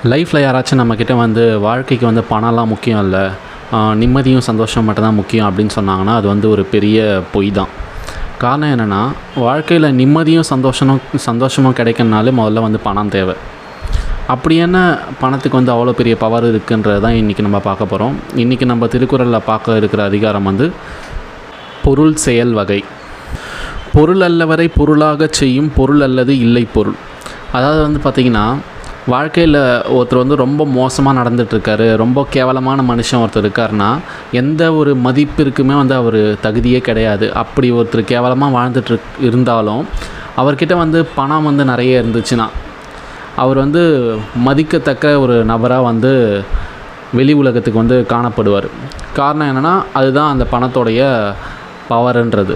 லைஃப்பில் யாராச்சும் நம்மக்கிட்ட வந்து வாழ்க்கைக்கு வந்து பணம்லாம் முக்கியம் இல்லை, நிம்மதியும் சந்தோஷம் மட்டும்தான் முக்கியம் அப்படின்னு சொன்னாங்கன்னா அது வந்து ஒரு பெரிய பொய் தான். காரணம் என்னென்னா, வாழ்க்கையில் நிம்மதியும் சந்தோஷமும் கிடைக்கணுனாலே முதல்ல வந்து பணம் தேவை. அப்படி என்ன பணத்துக்கு வந்து அவ்வளோ பெரிய பவர் இருக்குன்றது தான் இன்றைக்கி நம்ம பார்க்க போகிறோம். இன்றைக்கி நம்ம திருக்குறளில் பார்க்க இருக்கிற அதிகாரம் வந்து பொருள் செயல் வகை. பொருள் அல்லவரை பொருளாக செய்யும் பொருள் அல்லது இல்லை பொருள். அதாவது வந்து பார்த்திங்கன்னா, வாழ்க்கையில் ஒருத்தர் வந்து ரொம்ப மோசமாக நடந்துகிட்ருக்காரு, ரொம்ப கேவலமான மனுஷன் ஒருத்தர் இருக்காருன்னா எந்த ஒரு மதிப்பிற்குமே வந்து அவர் தகுதியே கிடையாது. அப்படி ஒருத்தர் கேவலமாக இருந்தாலும் அவர்கிட்ட வந்து பணம் வந்து நிறைய இருந்துச்சுன்னா அவர் வந்து மதிக்கத்தக்க ஒரு நபராக வந்து வெளி உலகத்துக்கு வந்து காணப்படுவார். காரணம் என்னென்னா, அதுதான் அந்த பணத்தோடைய பவர்ன்றது.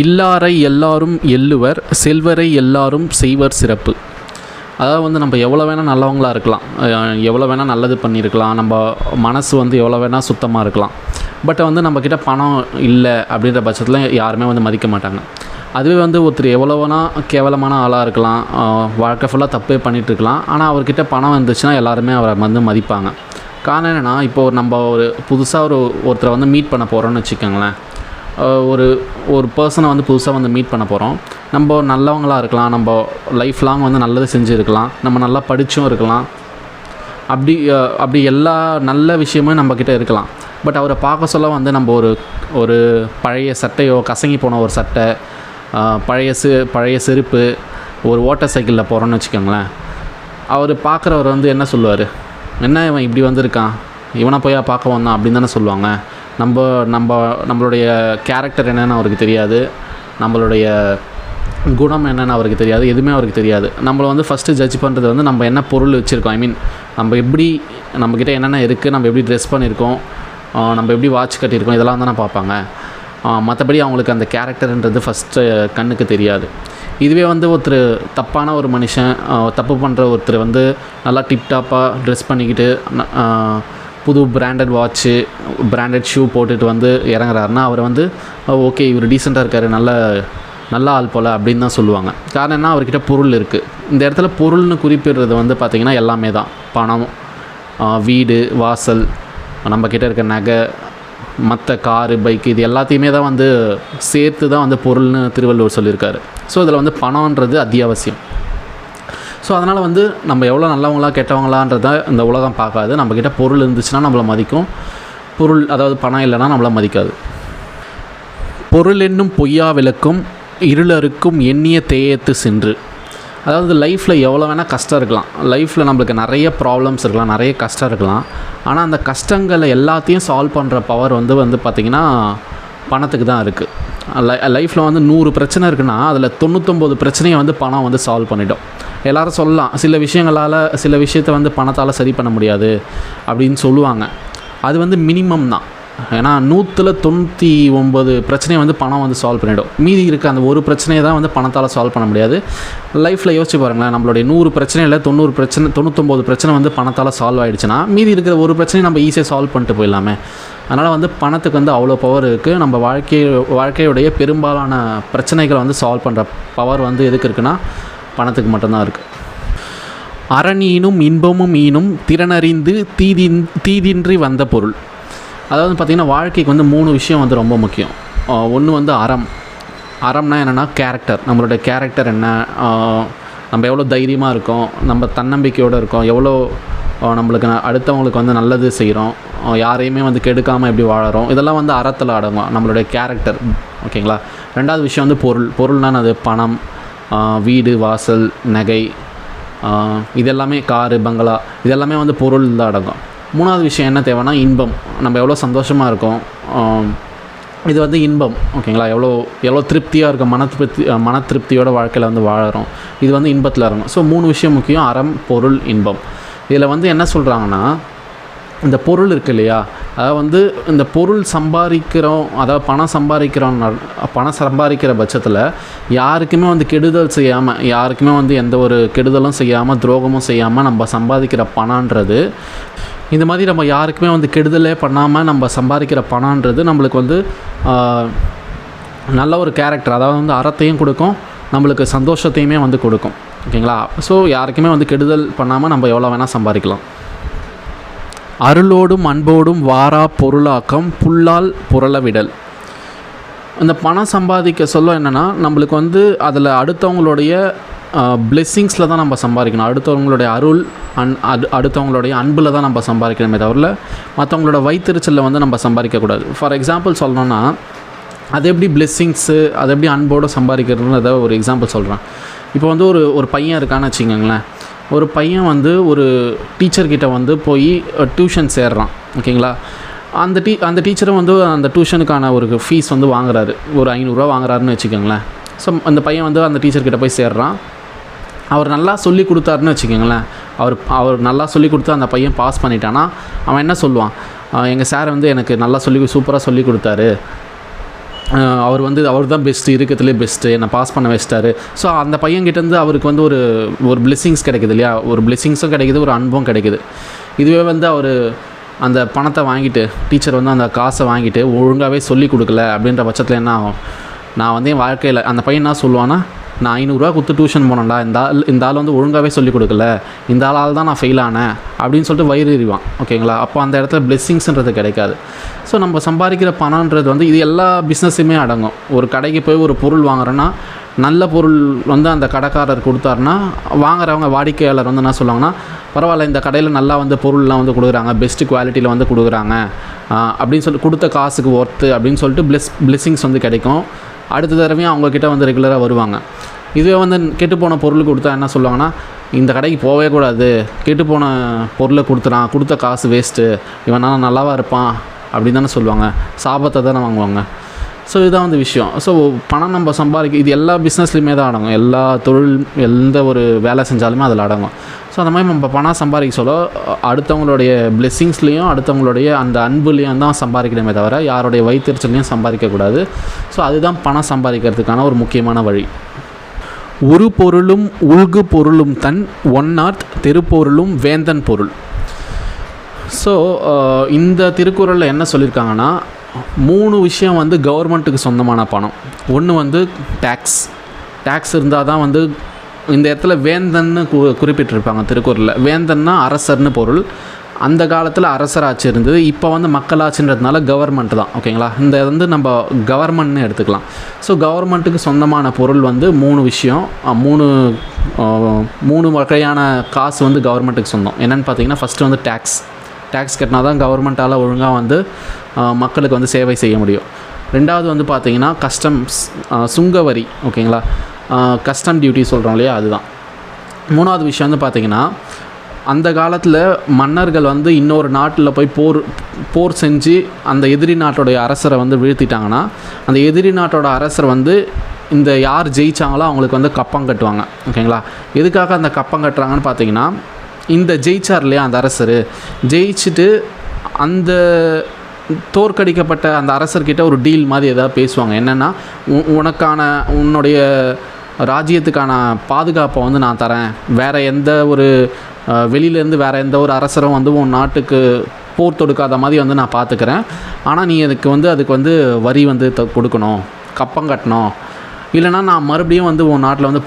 இல்லாரை எல்லாரும் எள்ளுவர், செல்வரை எல்லாரும் செய்வர் சிறப்பு. அதாவது வந்து நம்ம எவ்வளோ வேணால் நல்லவங்களாக இருக்கலாம், எவ்வளோ வேணால் நல்லது பண்ணியிருக்கலாம், நம்ம மனசு வந்து எவ்வளோ வேணால் சுத்தமாக இருக்கலாம். பட் வந்து நம்மக்கிட்ட பணம் இல்லை அப்படின்ற பட்சத்தில் யாருமே வந்து மதிக்க மாட்டாங்க. அதுவே வந்து ஒருத்தர் எவ்வளோ வேணால் கேவலமான ஆளாக இருக்கலாம், வாழ்க்கை ஃபுல்லாக தப்பே பண்ணிகிட்ருக்கலாம், ஆனால் அவர்கிட்ட பணம் வந்துச்சுன்னா எல்லாருமே அவரை வந்து மதிப்பாங்க. காரணம் என்னென்னா, இப்போது நம்ம ஒரு புதுசாக ஒருத்தரை வந்து மீட் பண்ண போகிறோன்னு வச்சுக்கோங்களேன். ஒரு பர்சனை வந்து புதுசாக வந்து மீட் பண்ண போகிறோம். நம்ம நல்லவங்களாக இருக்கலாம், நம்ம லைஃப் லாங் வந்து நல்லது செஞ்சுருக்கலாம், நம்ம நல்லா படித்தும் இருக்கலாம், அப்படி எல்லா நல்ல விஷயமும் நம்மக்கிட்ட இருக்கலாம். பட் அவரை பார்க்க சொல்ல வந்து நம்ம ஒரு பழைய சட்டையோ, கசங்கி போன ஒரு சட்டை, பழைய செருப்பு, ஒரு ஓட்டர் சைக்கிளில் போகிறோன்னு வச்சுக்கோங்களேன். அவர் பார்க்குறவர் வந்து என்ன சொல்லுவார்? என்ன இவன் இப்படி வந்திருக்கான், இவனை போய் பார்க்க வந்தான் அப்படின்னு தானே சொல்லுவாங்க. நம்மளுடைய கேரக்டர் என்னென்னு அவருக்கு தெரியாது, நம்மளுடைய குணம் என்னென்னு அவருக்கு தெரியாது, எதுவுமே அவருக்கு தெரியாது. நம்மளை வந்து ஃபஸ்ட்டு ஜட்ஜ் பண்ணுறது வந்து நம்ம என்ன பொருள் வச்சுருக்கோம், நம்ம எப்படி, நம்மக்கிட்ட என்னென்ன இருக்குது, நம்ம எப்படி ட்ரெஸ் பண்ணியிருக்கோம், நம்ம எப்படி வாட்ச் கட்டியிருக்கோம், இதெல்லாம் தானே பார்ப்பாங்க. மற்றபடி அவங்களுக்கு அந்த கேரக்டர்ன்றது ஃபஸ்ட்டு கண்ணுக்கு தெரியாது. இதுவே வந்து ஒருத்தர் தப்பான ஒரு மனுஷன், தப்பு பண்ணுற ஒருத்தர் வந்து நல்லா டிப்டாப்பாக ட்ரெஸ் பண்ணிக்கிட்டு புது பிராண்டட் வாட்ச்சு, பிராண்டட் ஷூ போட்டுட்டு வந்து இறங்குறாருன்னா அவரை வந்து ஓகே, இவர் டீசெண்டாக இருக்கார், நல்ல ஆள் போல் அப்படின்னு தான் சொல்லுவாங்க. காரணம் என்ன, அவர்கிட்ட பொருள் இருக்குது. இந்த இடத்துல பொருள்னு குறிப்பிடுறது வந்து பார்த்திங்கன்னா எல்லாமே தான். பணம், வீடு, வாசல், நம்மக்கிட்ட இருக்க நகை, மற்ற காரு, பைக்கு, இது எல்லாத்தையுமே தான் வந்து சேர்த்து தான் வந்து பொருள்னு திருவள்ளுவர் சொல்லியிருக்காரு. ஸோ இதில் வந்து பணம்ன்றது அத்தியாவசியம். ஸோ அதனால் வந்து நம்ம எவ்வளோ நல்லவங்களா கெட்டவங்களான்றதை இந்த உலகம் பார்க்காது. நம்மக்கிட்ட பொருள் இருந்துச்சுன்னா நம்மளை மதிக்கும், பொருள் அதாவது பணம் இல்லைன்னா நம்மளை மதிக்காது. பொருள் என்னும் பொய்யா விளக்கும் இருளருக்கும் எண்ணிய தேயத்து சென்று. அதாவது லைஃப்பில் எவ்வளோ வேணால் கஷ்டம் இருக்கலாம், லைஃப்பில் நம்மளுக்கு நிறைய ப்ராப்ளம்ஸ் இருக்கலாம், நிறைய கஷ்டம் இருக்கலாம். ஆனால் அந்த கஷ்டங்களை எல்லாத்தையும் சால்வ் பண்ணுற பவர் வந்து பார்த்திங்கன்னா பணத்துக்கு தான் இருக்குது. லைஃப்பில் வந்து 100 பிரச்சனை இருக்குன்னா அதில் 99 பிரச்சனையை வந்து பணம் வந்து சால்வ் பண்ணிடும். எல்லோரும் சொல்லலாம், சில விஷயத்தை வந்து பணத்தால் சரி பண்ண முடியாது அப்படின்னு சொல்லுவாங்க. அது வந்து மினிமம் தான். ஏன்னா 199 பிரச்சனையை வந்து பணம் வந்து சால்வ் பண்ணிவிடும். மீதி இருக்க அந்த ஒரு பிரச்சனையை தான் வந்து பணத்தால் சால்வ் பண்ண முடியாது. லைஃப்பில் யோசிச்சு பாருங்களேன், நம்மளுடைய 100 பிரச்சனையில் 99 பிரச்சனை வந்து பணத்தால் சால்வ் ஆகிடுச்சுன்னா மீதி இருக்கிற ஒரு பிரச்சனையை நம்ம ஈஸியாக சால்வ் பண்ணிட்டு போயிடலாமே. அதனால் வந்து பணத்துக்கு வந்து அவ்வளோ பவர் இருக்குது. நம்ம வாழ்க்கையுடைய பெரும்பாலான பிரச்சனைகளை வந்து சால்வ் பண்ணுற பவர் வந்து எதுக்கு இருக்குன்னா பணத்துக்கு மட்டும்தான் இருக்குது. அறனீனும் இன்பமும் ஈனும் திறனறிந்து தீதின்றி வந்த பொருள். அதாவது பார்த்திங்கன்னா, வாழ்க்கைக்கு வந்து 3 விஷயம் வந்து ரொம்ப முக்கியம். ஒன்று வந்து அறம்னா என்னென்னா கேரக்டர். நம்மளுடைய கேரக்டர் என்ன, நம்ம எவ்வளோ தைரியமாக இருக்கோம், நம்ம தன்னம்பிக்கையோடு இருக்கோம், எவ்வளோ நம்மளுக்கு அடுத்தவங்களுக்கு வந்து நல்லது செய்கிறோம், யாரையுமே வந்து கெடுக்காமல் எப்படி வாழறோம், இதெல்லாம் வந்து அறத்தில் அடங்கும், நம்மளுடைய கேரக்டர். ஓகேங்களா. 2வது விஷயம் வந்து பொருள்னால் அது பணம், வீடு, வாசல், நகை, இதெல்லாமே காரு, பங்களா, இதெல்லாமே வந்து பொருள் தான் அடங்கும். 3வது விஷயம் என்ன தேவைன்னா இன்பம். நம்ம எவ்வளோ சந்தோஷமாக இருக்கோம், இது வந்து இன்பம். ஓகேங்களா. எவ்வளோ திருப்தியாக இருக்கும், மன திருப்தியோட வாழ்க்கையில் வந்து வாழறோம், இது வந்து இன்பத்தில் இருக்கும். ஸோ 3 விஷயம் முக்கியம்: அறம், பொருள், இன்பம். இதில் வந்து என்ன சொல்கிறாங்கன்னா, இந்த பொருள் இருக்குது இல்லையா, அதாவது வந்து இந்த பொருள் சம்பாதிக்கிறோம், அதாவது பணம் சம்பாதிக்கிற பட்சத்தில் யாருக்குமே வந்து கெடுதல் செய்யாமல், யாருக்குமே வந்து எந்த ஒரு கெடுதலும் செய்யாமல், துரோகமும் செய்யாமல் நம்ம சம்பாதிக்கிற பணன்றது, இந்த மாதிரி நம்ம யாருக்குமே வந்து கெடுதலே பண்ணாமல் நம்ம சம்பாதிக்கிற பணன்றது நம்மளுக்கு வந்து நல்ல ஒரு கேரக்டர், அதாவது வந்து அறத்தையும் கொடுக்கும், நம்மளுக்கு சந்தோஷத்தையுமே வந்து கொடுக்கும். ஓகேங்களா. ஸோ யாருக்குமே வந்து கெடுதல் பண்ணாமல் நம்ம எவ்வளோ வேணால் சம்பாதிக்கலாம். அருளோடும் அன்போடும் வாரா பொருளாக்கம் புல்லால் புரளவிடல். இந்த பணம் சம்பாதிக்க சொல்ல என்னென்னா, நம்மளுக்கு வந்து அதில் அடுத்தவங்களுடைய பிளெஸ்ஸிங்ஸில் தான் நம்ம சம்பாதிக்கணும். அடுத்தவங்களுடைய அருள் அடுத்தவங்களுடைய அன்பில் தான் நம்ம சம்பாதிக்கணுமே தவிர மற்றவங்களோட வயிற்றுச்சலில் வந்து நம்ம சம்பாதிக்கக்கூடாது. ஃபார் எக்ஸாம்பிள் சொல்லணுன்னா, அது எப்படி பிளெஸ்ஸிங்ஸு அது எப்படி அன்போடு சம்பாதிக்கிறதுன்னு ஏதாவது ஒரு எக்ஸாம்பிள் சொல்கிறேன். இப்போ வந்து ஒரு பையன் இருக்கான்னு வச்சுக்கோங்களேன். ஒரு பையன் வந்து ஒரு டீச்சர்கிட்ட வந்து போய் டியூஷன் சேர்றான். ஓகேங்களா. அந்த டீச்சரும் வந்து அந்த டியூஷனுக்கான ஒரு ஃபீஸ் வந்து வாங்குறாரு, ஒரு 500 ரூபா வாங்குறாருன்னு வச்சுக்கோங்களேன். ஸோ அந்த பையன் வந்து அந்த டீச்சர்கிட்ட போய் சேர்றான். அவர் நல்லா சொல்லி கொடுத்தாருன்னு வச்சுக்கோங்களேன். அவர் நல்லா சொல்லி கொடுத்து அந்த பையன் பாஸ் பண்ணிட்டான்னா அவன் என்ன சொல்லுவான், எங்கள் சார் வந்து எனக்கு நல்லா சூப்பராக சொல்லி கொடுத்தாரு, அவர் தான் பெஸ்ட்டு, இருக்கிறதுலே பெஸ்ட்டு, என்னை பாஸ் பண்ண வச்சிட்டாரு. ஸோ அந்த பையன்கிட்டேருந்து அவருக்கு வந்து ஒரு பிளெஸ்ஸிங்ஸ் கிடைக்குது இல்லையா, ஒரு பிளெஸ்ஸிங்ஸும் கிடைக்குது, ஒரு அன்பும் கிடைக்குது. இதுவே வந்து அவர் அந்த பணத்தை வாங்கிட்டு டீச்சர் வந்து அந்த காசை வாங்கிட்டு ஒழுங்காகவே சொல்லி கொடுக்கல அப்படின்ற பட்சத்தில் என்ன ஆகும், நான் வந்து என் வாழ்க்கையில் அந்த பையன் என்ன சொல்லுவான்னா, நான் 500 ரூபா கொடுத்து டியூஷன் போனேன்டா, இந்த ஆள் வந்து ஒழுங்காகவே சொல்லிக் கொடுக்கல, இந்த ஆளால் தான் நான் ஃபெயில் ஆனேன் அப்படின்னு சொல்லிட்டு வயிறு எறிவான். ஓகேங்களா. அப்போ அந்த இடத்துல பிளெஸ்ஸிங்ஸ்ன்றது கிடைக்காது. ஸோ நம்ம சம்பாதிக்கிற பணன்றது வந்து இது எல்லா பிஸ்னஸுமே அடங்கும். ஒரு கடைக்கு போய் ஒரு பொருள் வாங்குறோன்னா, நல்ல பொருள் வந்து அந்த கடைக்காரர் கொடுத்தாருன்னா வாங்குறவங்க வாடிக்கையாளர் வந்து என்ன சொல்லுவாங்கன்னா, பரவாயில்ல இந்த கடையில் நல்லா வந்து பொருள்லாம் வந்து கொடுக்குறாங்க, பெஸ்ட்டு குவாலிட்டியில் வந்து கொடுக்குறாங்க அப்படின்னு சொல்லிட்டு கொடுத்த காசுக்கு ஒர்த்து அப்படின்னு சொல்லிட்டு பிளெஸ்ஸிங்ஸ் வந்து கிடைக்கும். அடுத்த தடவையும் அவங்கக்கிட்ட வந்து ரெகுலராக வருவாங்க. இதுவே வந்து கெட்டுப்போன பொருள் கொடுத்தா என்ன சொல்லுவாங்கன்னா, இந்த கடைக்கு போகவே கூடாது, கெட்டுப்போன பொருளை கொடுத்த காசு வேஸ்ட்டு, இவனால் நல்லாவாக இருப்பான் அப்படின்னு தானே சொல்லுவாங்க, சாபத்தை தானே வாங்குவாங்க. ஸோ இதுதான் வந்து விஷயம். ஸோ பணம் நம்ம இது எல்லா பிஸ்னஸ்லையுமே தான் அடங்கும். எல்லா தொழில் எந்த ஒரு வேலை செஞ்சாலுமே அதில் அடங்கும். ஸோ அந்த மாதிரி நம்ம பணம் சம்பாதிக்க சொல்ல அடுத்தவங்களுடைய பிளெஸ்ஸிங்ஸ்லேயும் அடுத்தவங்களுடைய அந்த அன்புலேயும் தான் சம்பாதிக்கணுமே தவிர யாருடைய வயிற்றுச்சலையும் சம்பாதிக்கக்கூடாது. ஸோ அதுதான் பணம் சம்பாதிக்கிறதுக்கான ஒரு முக்கியமான வழி. ஒரு பொருளும் உள்கு பொருளும் தன் ஒன்னார்த் தெருப்பொருளும் வேந்தன் பொருள். ஸோ இந்த திருக்குறளில் என்ன சொல்லியிருக்காங்கன்னா, 3 விஷயம் வந்து கவர்மெண்ட்டுக்கு சொந்தமான பணம். ஒன்று வந்து டேக்ஸ் இருந்தால் தான் வந்து இந்த இடத்துல வேந்தன்னு குறிப்பிட்டிருப்பாங்க திருக்குறளில். வேந்தன்னா அரசர்னு பொருள். அந்த காலத்தில் அரசராட்சி இருந்தது, இப்போ வந்து மக்களாட்சின்றதுனால கவர்மெண்ட் தான். ஓகேங்களா. இந்த வந்து நம்ம கவர்மெண்ட்னு எடுத்துக்கலாம். ஸோ கவர்மெண்ட்டுக்கு சொந்தமான பொருள் வந்து 3 விஷயம், 3 வகையான காசு வந்து கவர்மெண்ட்டுக்கு சொந்தம். என்னென்னு பார்த்தீங்கன்னா, ஃபஸ்ட்டு வந்து டேக்ஸ் கட்டினா தான் கவர்மெண்ட்டால் ஒழுங்காக வந்து மக்களுக்கு வந்து சேவை செய்ய முடியும். ரெண்டாவது வந்து பார்த்திங்கன்னா கஸ்டம்ஸ், சுங்கவரி. ஓகேங்களா. கஸ்டம் டியூட்டி சொல்கிறோம் இல்லையா, அதுதான். மூணாவது விஷயம் வந்து பார்த்திங்கன்னா, அந்த காலத்தில் மன்னர்கள் வந்து இன்னொரு நாட்டில் போய் போர் செஞ்சு அந்த எதிரி நாட்டோடைய அரசரை வந்து வீழ்த்திட்டாங்கன்னா, அந்த எதிரி நாட்டோட அரசர் வந்து இந்த யார் ஜெயித்தாங்களோ அவங்களுக்கு வந்து கப்பம் கட்டுவாங்க. ஓகேங்களா. எதுக்காக அந்த கப்பம் கட்டுறாங்கன்னு பார்த்தீங்கன்னா, இந்த ஜெயிச்சார் இல்லையா அந்த அரசர், ஜெயிச்சுட்டு அந்த தோற்கடிக்கப்பட்ட அந்த அரசர்கிட்ட ஒரு டீல் மாதிரி ஏதாவது பேசுவாங்க. என்னென்னா, உன்னுடைய ராஜ்யத்துக்கான பாதுகாப்பை வந்து நான் தரேன், வேறு எந்த ஒரு வெளியிலேருந்து வேறு எந்த ஒரு அரசரும் வந்து உன் நாட்டுக்கு போர் தொடுக்காத மாதிரி வந்து நான் பார்த்துக்கிறேன், ஆனால் நீ அதுக்கு வந்து வரி வந்து கொடுக்கணும், கப்பம் கட்டணும், இல்லைனா நான் மறுபடியும் வந்து உன் நாட்டில் வந்து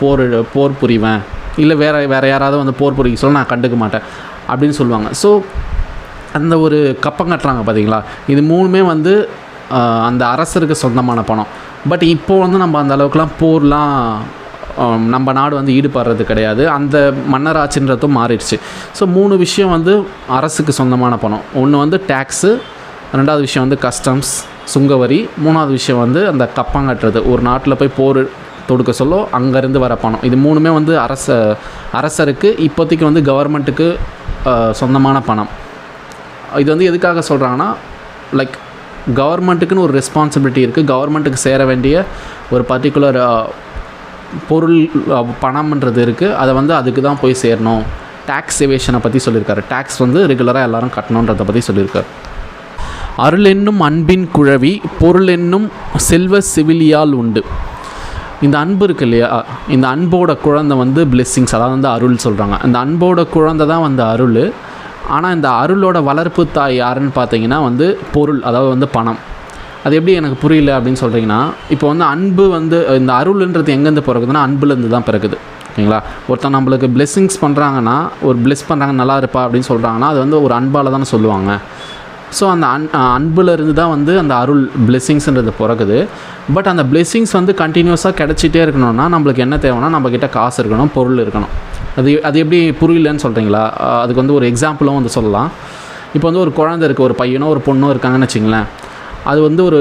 போர் புரிவேன், இல்லை வேறு யாராவது வந்து போர் புரிக்க சொல்ல நான் கண்டுக்க மாட்டேன் அப்படின்னு சொல்லுவாங்க. ஸோ அந்த ஒரு கப்பம் கட்டுறாங்க பார்த்தீங்களா, இது 3மே வந்து அந்த அரசருக்கு சொந்தமான பணம். பட் இப்போது வந்து நம்ம அந்த அளவுக்குலாம் போர்லாம் நம்ம நாடு வந்து ஈடுபடுறது கிடையாது, அந்த மன்னராட்சின்றதும் மாறிடுச்சு. ஸோ 3 விஷயம் வந்து அரசுக்கு சொந்தமான பணம். ஒன்று வந்து டேக்ஸு, ரெண்டாவது விஷயம் வந்து கஸ்டம்ஸ் சுங்கவரி, மூணாவது விஷயம் வந்து அந்த கப்பம் கட்டுறது, ஒரு நாட்டில் போய் போர் தொடுக்க சொல்ல அங்கேருந்து வர பணம். இது 3மே வந்து அரசருக்கு இப்போதைக்கு வந்து கவர்மெண்ட்டுக்கு சொந்தமான பணம். இது வந்து எதுக்காக சொல்கிறாங்கன்னா, லைக் கவர்மெண்ட்டுக்குன்னு ஒரு ரெஸ்பான்சிபிலிட்டி இருக்குது, கவர்மெண்ட்டுக்கு சேர வேண்டிய ஒரு பர்டிகுலர் பொருள் பணம்ன்றது இருக்குது, அதை வந்து அதுக்கு தான் போய் சேரணும். டேக்ஸ் எவேஷனை பற்றி சொல்லியிருக்காரு, டேக்ஸ் வந்து ரெகுலராக எல்லோரும் கட்டணுன்றதை பற்றி சொல்லியிருக்காரு. அருள் என்னும் அன்பின் குழவி பொருள் என்னும் செல்வ சிவிலியால் உண்டு. இந்த அன்பு இருக்குது இல்லையா, இந்த அன்போட குழந்தை வந்து பிளெஸ்ஸிங்ஸ், அதாவது வந்து அருள் சொல்கிறாங்க. இந்த அன்போட குழந்தை தான் வந்து அருள். ஆனால் இந்த அருளோட வளர்ப்பு தாய் யாருன்னு பார்த்தீங்கன்னா வந்து பொருள், அதாவது வந்து பணம். அது எப்படி எனக்கு புரியல அப்படின்னு சொல்கிறீங்கன்னா, இப்போ வந்து அன்பு வந்து இந்த அருள்ன்றது எங்கேருந்து பிறகுதுன்னா அன்புலேருந்து தான் பிறகுது. ஓகேங்களா. ஒருத்தன் நம்மளுக்கு பிளெஸ்ஸிங்ஸ் பண்ணுறாங்கன்னா, ஒரு பிளெஸ் பண்ணுறாங்க நல்லா இருப்பா அப்படின்னு சொல்கிறாங்கன்னா, அது வந்து ஒரு அன்பால் தானே சொல்லுவாங்க. ஸோ அந்த அன்பில் இருந்து தான் வந்து அந்த அருள் பிளெஸ்ஸிங்ஸ்ன்றது பிறகுது. பட் அந்த பிளெஸ்ஸிங்ஸ் வந்து கண்டினியூஸாக கிடச்சிட்டே இருக்கணும்னா நம்மளுக்கு என்ன தேவைன்னா, நம்மக்கிட்ட காசு இருக்கணும், பொருள் இருக்கணும். அது எப்படி புரியலன்னு சொல்கிறீங்களா? அதுக்கு வந்து ஒரு எக்ஸாம்பிளும் வந்து சொல்லலாம். இப்போ வந்து ஒரு குழந்தை இருக்குது, ஒரு பையனோ ஒரு பொண்ணோ இருக்காங்கன்னு வச்சிங்களேன். அது வந்து ஒரு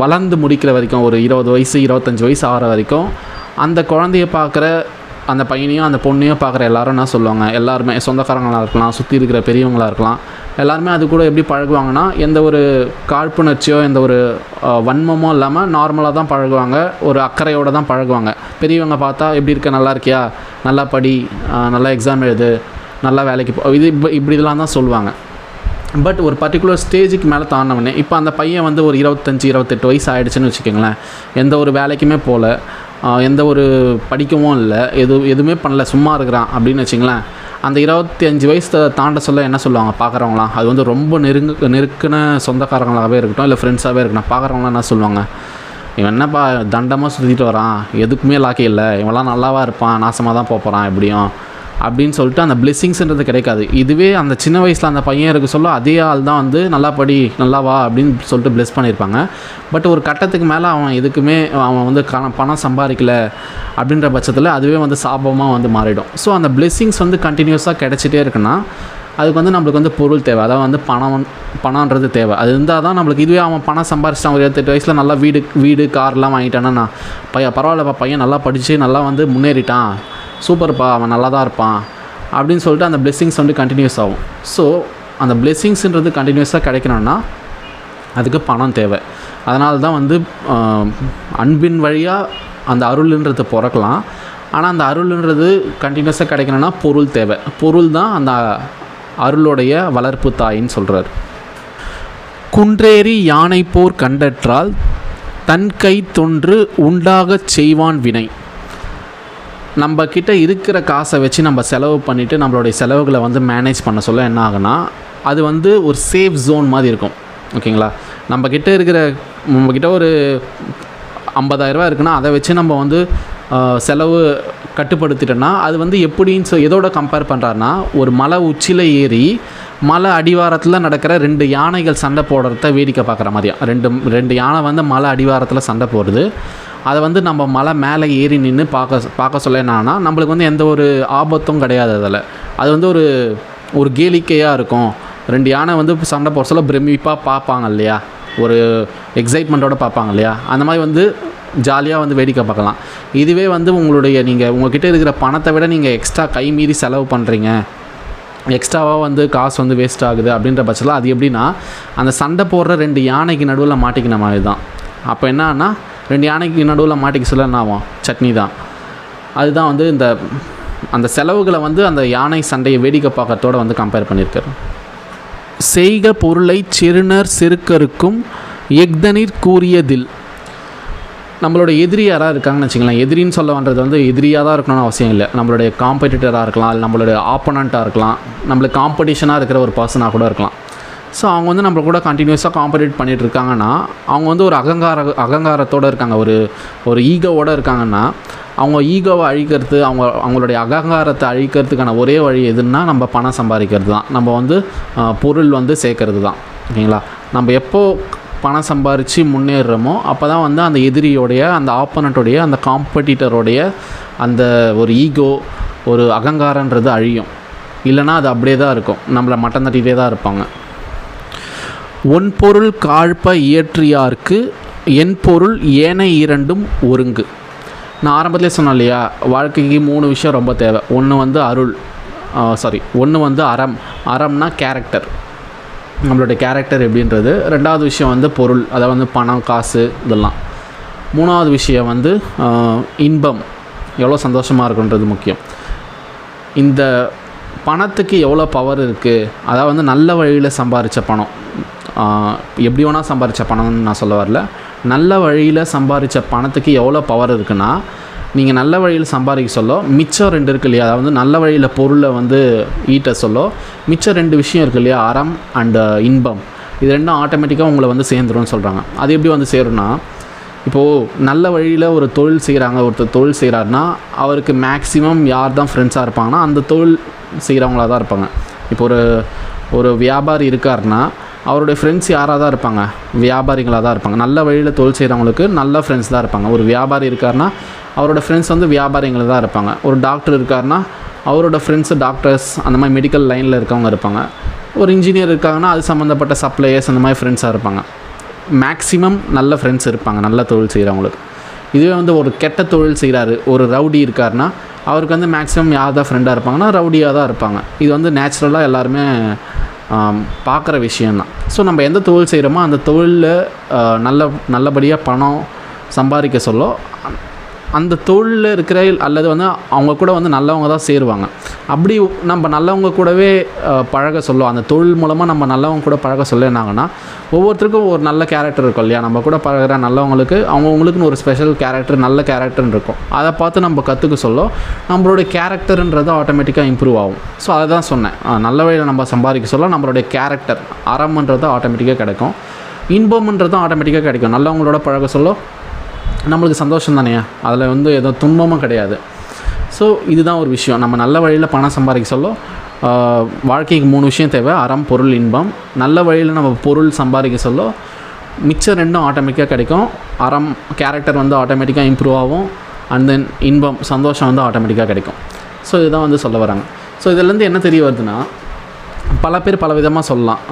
வளர்ந்து முடிக்கிற வரைக்கும், ஒரு 20 வயசு 25 வயசு ஆகிற வரைக்கும் அந்த குழந்தைய பார்க்குற அந்த பையனையும் அந்த பொண்ணையும் பார்க்குற எல்லோரும் என்ன சொல்லுவாங்க, எல்லாருமே சொந்தக்காரங்களாக இருக்கலாம், சுற்றி இருக்கிற பெரியவங்களாக இருக்கலாம், எல்லாருமே அது கூட எப்படி பழகுவாங்கன்னா, எந்த ஒரு காழ்ப்புணர்ச்சியோ எந்த ஒரு வன்மமோ இல்லாமல் நார்மலாக தான் பழகுவாங்க, ஒரு அக்கறையோடு தான் பழகுவாங்க. பெரியவங்க பார்த்தா எப்படி இருக்க, நல்லா இருக்கியா, நல்லா படி, நல்லா எக்ஸாம் எழுது, நல்லா வேலைக்கு இது இப்படி இதெல்லாம் தான் சொல்லுவாங்க. பட் ஒரு பர்டிகுலர் ஸ்டேஜுக்கு மேலே தாண்டினவனே, இப்போ அந்த பையன் வந்து ஒரு 25-28 வயசு ஆகிடுச்சுன்னு வச்சுக்கோங்களேன், எந்த ஒரு வேலைக்குமே போகல, எந்த ஒரு படிக்கவும் இல்லை, எதுவுமே பண்ணல, சும்மா இருக்கிறான் அப்படின்னு வச்சிங்களேன். அந்த 25 வயசு தாண்ட சொல்ல என்ன சொல்லுவாங்க பார்க்குறவங்களாம், அது வந்து ரொம்ப நெருக்கின சொந்தக்காரங்களாகவே இருக்கட்டும், இல்லை ஃப்ரெண்ட்ஸாகவே இருக்கட்டும், பார்க்குறவங்களாம் என்ன சொல்லுவாங்க, இவன் என்னப்பா தண்டமாக சுற்றிட்டு வரான், எதுக்குமே லாக்கி இல்லை, இவன்லாம் நல்லாவாக இருப்பான், நாசமாக தான் போகிறான் எப்படியும் அப்படின்னு சொல்லிட்டு அந்த பிளெஸ்ஸிங்ஸ்ன்றது கிடைக்காது. இதுவே அந்த சின்ன வயசில் அந்த பையன் இருக்க சொல்ல அதே ஆள் தான் வந்து நல்லா படி, நல்லா வா அப்படின்னு சொல்லிட்டு பிளெஸ் பண்ணியிருப்பாங்க. பட் ஒரு கட்டத்துக்கு மேலே அவன் எதுக்குமே அவன் வந்து பணம் சம்பாதிக்கல அப்படின்ற பட்சத்தில் அதுவே வந்து சாபமாக வந்து மாறிடும். ஸோ அந்த பிளெஸ்ஸிங்ஸ் வந்து கண்டினியூஸாக கிடச்சிட்டே இருக்குன்னா அதுக்கு வந்து நம்மளுக்கு வந்து பொருள் தேவை, அதாவது வந்து பணம்ன்றது தேவை. அது இருந்தால் தான் நம்மளுக்கு. இதுவே அவன் பணம் சம்பாரிச்சிட்டான், ஒரு 28 வயசில் நல்லா வீடு கார்லாம் வாங்கிட்டான்னா, பரவாயில்லப்பா பையன் நல்லா படித்து நல்லா வந்து முன்னேறிட்டான், சூப்பர்ப்பா அவன் நல்லா தான் இருப்பான் அப்படின்னு சொல்லிட்டு அந்த பிளெஸ்ஸிங்ஸ் வந்து கண்டினியூஸ் ஆகும். ஸோ அந்த பிளெஸ்ஸிங்ஸ்ன்றது கண்டினியூஸாக கிடைக்கணும்னா அதுக்கு பணம் தேவை. அதனால தான் வந்து அன்பின் வழியாக அந்த அருள்ன்றது பிறக்கலாம். ஆனால் அந்த அருள்ன்றது கண்டினியூஸாக கிடைக்கணும்னா பொருள் தேவை. பொருள் தான் அந்த அருளுடைய வளர்ப்பு தாயின்னு சொல்கிறார். குன்றேறி யானை போர் கண்டற்றால் தன் கை தொன்று உண்டாகச் செய்வான் வினை. நம்ம கிட்ட இருக்கிற காசை வச்சு நம்ம செலவு பண்ணிவிட்டு நம்மளுடைய செலவுகளை வந்து மேனேஜ் பண்ண சொல்ல என்ன ஆகுனா, அது வந்து ஒரு சேஃப் ஜோன் மாதிரி இருக்கும். ஓகேங்களா. நம்மக்கிட்ட ஒரு 50,000 ரூபா இருக்குன்னா அதை வச்சு நம்ம வந்து செலவு கட்டுப்படுத்திட்டோன்னா அது வந்து எப்படின்னு எதோட கம்பேர் பண்ணுறாருனா, ஒரு மலை உச்சியில் ஏறி மலை அடிவாரத்தில் நடக்கிற 2 யானைகள் சண்டை போடுறத வேடிக்கை பார்க்குற மாதிரியா. ரெண்டு யானை வந்து மலை அடிவாரத்தில் சண்டை போடுறது. அதை வந்து நம்ம மலை மேலே ஏறி நின்று பார்க்க சொல்ல என்னன்னா, நம்மளுக்கு வந்து எந்த ஒரு ஆபத்தும் கிடையாது. அது வந்து ஒரு கேளிக்கையாக இருக்கும். 2 யானை வந்து சண்டை போட சொல்ல பிரமிப்பாக பார்ப்பாங்க இல்லையா, ஒரு எக்ஸைட்மெண்ட்டோடு பார்ப்பாங்க இல்லையா, அந்த மாதிரி வந்து ஜாலியாக வந்து வேடிக்கை பார்க்கலாம். இதுவே வந்து உங்கள்கிட்ட இருக்கிற பணத்தை விட நீங்கள் எக்ஸ்ட்ரா கை மீறி செலவு பண்ணுறீங்க, எக்ஸ்ட்ராவாக வந்து காசு வந்து வேஸ்ட் ஆகுது அப்படின்ற பட்சத்தில் அது எப்படின்னா, அந்த சண்டை போடுற 2 யானைக்கு நடுவில் மாட்டிக்கின மாதிரி தான். அப்போ என்னன்னா 2 யானைக்கு நடுவில் மாட்டிக்க சொல்ல என்ன ஆகும், சட்னி தான். அதுதான் வந்து அந்த செலவுகளை வந்து அந்த யானை சண்டையை வேடிக்கை பார்க்கறதோடு வந்து கம்பேர் பண்ணியிருக்காரு. செய்க பொருளை சிறுநர் சிறுக்கருக்கும் எக்தனிர் கூறியதில். நம்மளோட எதிரி யாராக இருக்காங்கன்னு வச்சுக்கலாம். எதிரின்னு சொல்ல வந்தது வந்து எதிரியாக தான் இருக்கணும்னு அவசியம் இல்லை. நம்மளுடைய காம்படிட்டராக இருக்கலாம், இல்லை நம்மளுடைய ஆப்போனண்ட்டாக இருக்கலாம், நம்மளுக்கு காம்படிஷனாக இருக்கிற ஒரு பர்சனாக கூட இருக்கலாம். ஸோ அவங்க வந்து நம்மளை கூட கண்டினியூஸாக காம்படிட் பண்ணிகிட்டு இருக்காங்கன்னா அவங்க வந்து ஒரு அகங்காரத்தோடு இருக்காங்க, ஒரு ஈகோவோடு இருக்காங்கன்னா, அவங்க ஈகோவை அழிக்கிறது, அவங்களுடைய அகங்காரத்தை அழிக்கிறதுக்கான ஒரே வழி எதுன்னா நம்ம பணம் சம்பாதிக்கிறது தான், நம்ம வந்து பொருள் வந்து சேர்க்கறது தான். ஓகேங்களா. நம்ம எப்போ பணம் சம்பாரித்து முன்னேறுறோமோ அப்போ தான் வந்து அந்த எதிரியோடைய, அந்த ஆப்போனண்ட்டோடைய, அந்த காம்படிட்டரோடைய அந்த ஒரு ஈகோ, ஒரு அகங்காரன்றது அழியும். இல்லைனா அது அப்படியே தான் இருக்கும், நம்மளை மட்டம் தட்டிகிட்டே தான் இருப்பாங்க. ஒன் பொருள் காழ்ப்ப இயற்றியார்க்கு என் பொருள் ஏனை இரண்டும் ஒருங்கு. நான் ஆரம்பத்திலே சொன்னேன் இல்லையா, வாழ்க்கைக்கு 3 விஷயம் ரொம்ப தேவை. ஒன்று வந்து ஒன்று வந்து அறம்னா கேரக்டர், நம்மளுடைய கேரக்டர் எப்படின்றது. 2வது விஷயம் வந்து பொருள், அதாவது வந்து பணம் காசு இதெல்லாம். 3வது விஷயம் வந்து இன்பம், எவ்வளோ சந்தோஷமாக இருக்குன்றது முக்கியம். இந்த பணத்துக்கு எவ்வளோ பவர் இருக்குது, அதாவது வந்து நல்ல வழியில் சம்பாதிச்ச பணம், எப்படி வேணால் சம்பாதிச்ச பணம்னு நான் சொல்ல வரல, நல்ல வழியில் சம்பாதிச்ச பணத்துக்கு எவ்வளோ பவர் இருக்குன்னா, நீங்கள் நல்ல வழியில் சம்பாதிக்க சொல்ல மிச்சம் 2 இருக்குது இல்லையா, அதாவது நல்ல வழியில் பொருளை வந்து ஈட்ட சொல்ல மிச்சம் 2 விஷயம் இருக்குது இல்லையா, அறம் அண்டு இன்பம். இது 2 ஆட்டோமேட்டிக்காக உங்களை வந்து சேர்ந்துரும்னு சொல்கிறாங்க. அது எப்படி வந்து சேரும்னா, இப்போது நல்ல வழியில் ஒரு தொழில் செய்கிறாங்க, ஒருத்தர் தொழில் செய்கிறாருன்னா அவருக்கு மேக்ஸிமம் யார் தான் ஃப்ரெண்ட்ஸாக இருப்பாங்கன்னா அந்த தொழில் செய்கிறவங்களா தான் இருப்பாங்க. இப்போ ஒரு வியாபாரி இருக்காருன்னா அவருடைய ஃப்ரெண்ட்ஸ் யாராக தான் இருப்பாங்க? வியாபாரிகளாக தான் இருப்பாங்க. நல்ல வழியில் தொழில் செய்கிறவங்களுக்கு நல்ல ஃப்ரெண்ட்ஸ் தான் இருப்பாங்க. ஒரு வியாபாரி இருக்காருன்னா அவரோட ஃப்ரெண்ட்ஸ் வந்து வியாபாரிகள் தான் இருப்பாங்க. ஒரு டாக்டர் இருக்காருன்னா அவரோட ஃப்ரெண்ட்ஸு டாக்டர்ஸ் அந்த மாதிரி மெடிக்கல் லைனில் இருக்கவங்க இருப்பாங்க. ஒரு இன்ஜினியர் இருக்காங்கன்னா அது சம்மந்தப்பட்ட சப்ளையர்ஸ் அந்த மாதிரி ஃப்ரெண்ட்ஸாக இருப்பாங்க. மேக்ஸிமம் நல்ல ஃப்ரெண்ட்ஸ் இருப்பாங்க நல்ல தொழில் செய்கிறவங்களுக்கு. இதுவே வந்து ஒரு கெட்ட தொழில் செய்கிறாரு, ஒரு ரவுடி இருக்காருன்னா அவருக்கு வந்து மேக்ஸிமம் யார் தான் ஃப்ரெண்டாக இருப்பாங்கன்னா ரவுடியாக தான் இருப்பாங்க. இது வந்து நேச்சுரலாக எல்லாருமே பார்க்குற விஷயந்தான். ஸோ நம்ம எந்த தொழில் செய்கிறோமோ அந்த தொழிலில் நல்லபடியாக பணம் சம்பாதிக்க சொல்ல அந்த தொழிலில் இருக்கிற அல்லது வந்து அவங்க கூட வந்து நல்லவங்க தான் சேருவாங்க. அப்படி நம்ம நல்லவங்க கூடவே பழக சொல்லுவோம். அந்த தொழில் மூலமாக நம்ம நல்லவங்க கூட பழக சொல்ல என்னாங்கன்னா ஒவ்வொருத்தருக்கும் ஒரு நல்ல கேரக்டர் இருக்கும் இல்லையா? நம்ம கூட பழகிற நல்லவங்களுக்கு அவங்களுக்குன்னு ஒரு ஸ்பெஷல் கேரக்டர், நல்ல கேரக்டர்னு இருக்கும். அதை பார்த்து நம்ம கற்றுக்க சொல்ல நம்மளுடைய கேரக்டருன்றது ஆட்டோமேட்டிக்காக இம்ப்ரூவ் ஆகும். ஸோ அதை தான் சொன்னேன், நல்ல வழியில் நம்ம சம்பாதிக்க சொல்ல நம்மளுடைய கேரக்டர் அறம்ன்றது ஆட்டோமேட்டிக்காக கிடைக்கும், இன்பம்ன்றதும் ஆட்டோமேட்டிக்காக கிடைக்கும். நல்லவங்களோட பழக சொல்ல நம்மளுக்கு சந்தோஷம் தானே, அதில் வந்து எதுவும் துன்பமும் கிடையாது. ஸோ இதுதான் ஒரு விஷயம். நம்ம நல்ல வழியில் பணம் சம்பாதிக்க சொல்ல வாழ்க்கைக்கு 3 விஷயம் தேவை: அறம், பொருள், இன்பம். நல்ல வழியில் நம்ம பொருள் சம்பாதிக்க சொல்ல மிச்சம் 2ம் ஆட்டோமேட்டிக்காக கிடைக்கும். அறம் கேரக்டர் வந்து ஆட்டோமேட்டிக்காக இம்ப்ரூவ் ஆகும். அண்ட் தென் இன்பம் சந்தோஷம் வந்து ஆட்டோமேட்டிக்காக கிடைக்கும். ஸோ இதுதான் வந்து சொல்ல வராங்க. ஸோ இதிலேருந்து என்ன தெரிய வருதுன்னா, பல பேர் பல விதமாக சொல்லலாம்.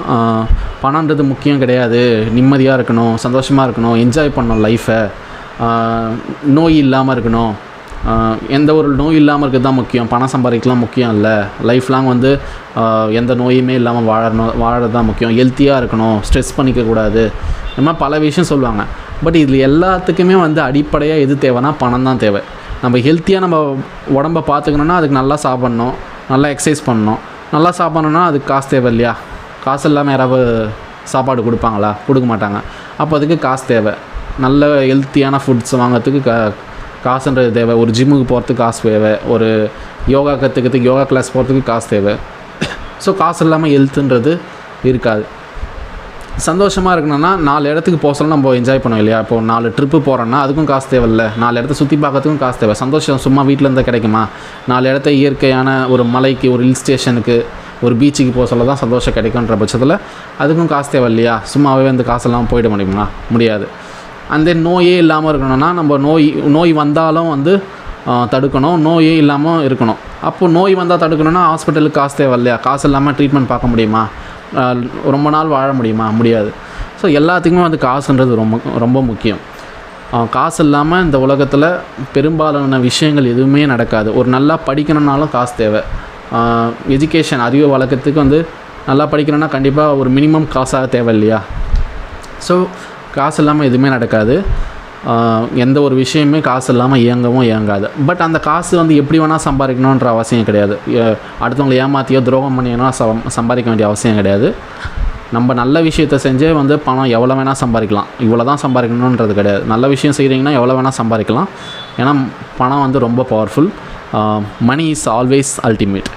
பணன்றது முக்கியம் கிடையாது, நிம்மதியாக இருக்கணும், சந்தோஷமாக இருக்கணும், என்ஜாய் பண்ணணும் லைஃப்பை, நோய் இல்லாமல் இருக்கணும், எந்த ஒரு நோய் இல்லாமல் இருக்கிறது தான் முக்கியம், பணம் சம்பாதிக்கலாம் முக்கியம் இல்லை, லைஃப் லாங் வந்து எந்த நோயுமே இல்லாமல் வாழறது தான் முக்கியம், ஹெல்த்தியாக இருக்கணும், ஸ்ட்ரெஸ் பண்ணிக்கக்கூடாது, இந்த மாதிரி பல விஷயம் சொல்லுவாங்க. பட் இதில் எல்லாத்துக்குமே வந்து அடிப்படையாக எது தேவைன்னா பணம் தான் தேவை. நம்ம ஹெல்த்தியாக நம்ம உடம்பை பார்த்துக்கணுன்னா அதுக்கு நல்லா சாப்பிட்ணும், நல்லா எக்ஸசைஸ் பண்ணணும். நல்லா சாப்பிட்ணுன்னா அதுக்கு காசு தேவை இல்லையா? காசு இல்லாமல் யாராவது சாப்பாடு கொடுப்பாங்களா? கொடுக்க மாட்டாங்க. அப்போ அதுக்கு காசு தேவை. நல்ல ஹெல்த்தியான ஃபுட்ஸ் வாங்கிறதுக்கு காசுன்றது தேவை. ஒரு ஜிம்முக்கு போகிறதுக்கு காசு தேவை. ஒரு யோகா கற்றுக்கிறதுக்கு யோகா கிளாஸ் போகிறதுக்கு காசு தேவை. ஸோ காசு இல்லாமல் ஹெல்த்துன்றது இருக்காது. சந்தோஷமாக இருக்கணும்னா 4 இடத்துக்கு போக சொல்ல நம்ம என்ஜாய் பண்ணோம் இல்லையா? இப்போது 4 ட்ரிப்பு போகிறோன்னா அதுக்கும் காசு தேவையில்ல, 4 இடத்த சுற்றி பார்க்கறதுக்கும் காசு தேவை. சந்தோஷம் சும்மா வீட்டில் இருந்தால் கிடைக்குமா? 4 இடத்த இயற்கையான ஒரு மலைக்கு, ஒரு ஹில் ஸ்டேஷனுக்கு, ஒரு பீச்சுக்கு போக சொல்ல தான் சந்தோஷம் கிடைக்குன்ற பட்சத்தில் அதுக்கும் காசு தேவை இல்லையா? சும்மாவே அந்த காசெல்லாம் போயிட முடியுமா? முடியாது. அந்த நோயே இல்லாமல் இருக்கணும்னா நம்ம நோய் வந்தாலும் வந்து தடுக்கணும், நோயே இல்லாமல் இருக்கணும். அப்போது நோய் வந்தால் தடுக்கணும்னா ஹாஸ்பிட்டலுக்கு காசு தேவை இல்லையா? காசு இல்லாமல் ட்ரீட்மெண்ட் பார்க்க முடியுமா? ரொம்ப நாள் வாழ முடியுமா? முடியாது. ஸோ எல்லாத்துக்குமே வந்து காசுன்றது ரொம்ப முக்கியம். காசு இல்லாமல் இந்த உலகத்தில் பெரும்பாலான விஷயங்கள் எதுவுமே நடக்காது. ஒரு நல்லா படிக்கணுன்னாலும் காசு தேவை. எஜுகேஷன் அறிவை வளர்க்கறதுக்கு வந்து நல்லா படிக்கணும்னா கண்டிப்பாக ஒரு மினிமம் காசாக தேவை இல்லையா? ஸோ காசு இல்லாமல் எதுவுமே நடக்காது. எந்த ஒரு விஷயமே காசு இல்லாமல் இயங்காது. பட் அந்த காசு வந்து எப்படி வேணால் சம்பாதிக்கணுன்ற அவசியம் கிடையாது. அடுத்தவங்களை ஏமாற்றியோ துரோகம் பண்ணியோ சம்பாதிக்க வேண்டிய அவசியம் கிடையாது. நம்ம நல்ல விஷயத்தை செஞ்சே வந்து பணம் எவ்வளோ வேணால் சம்பாதிக்கலாம். இவ்வளோ தான் சம்பாதிக்கணுன்றது கிடையாது. நல்ல விஷயம் செய்கிறீங்கன்னா எவ்வளோ வேணால் சம்பாதிக்கலாம். ஏன்னா பணம் வந்து ரொம்ப powerful. Money is always ultimate.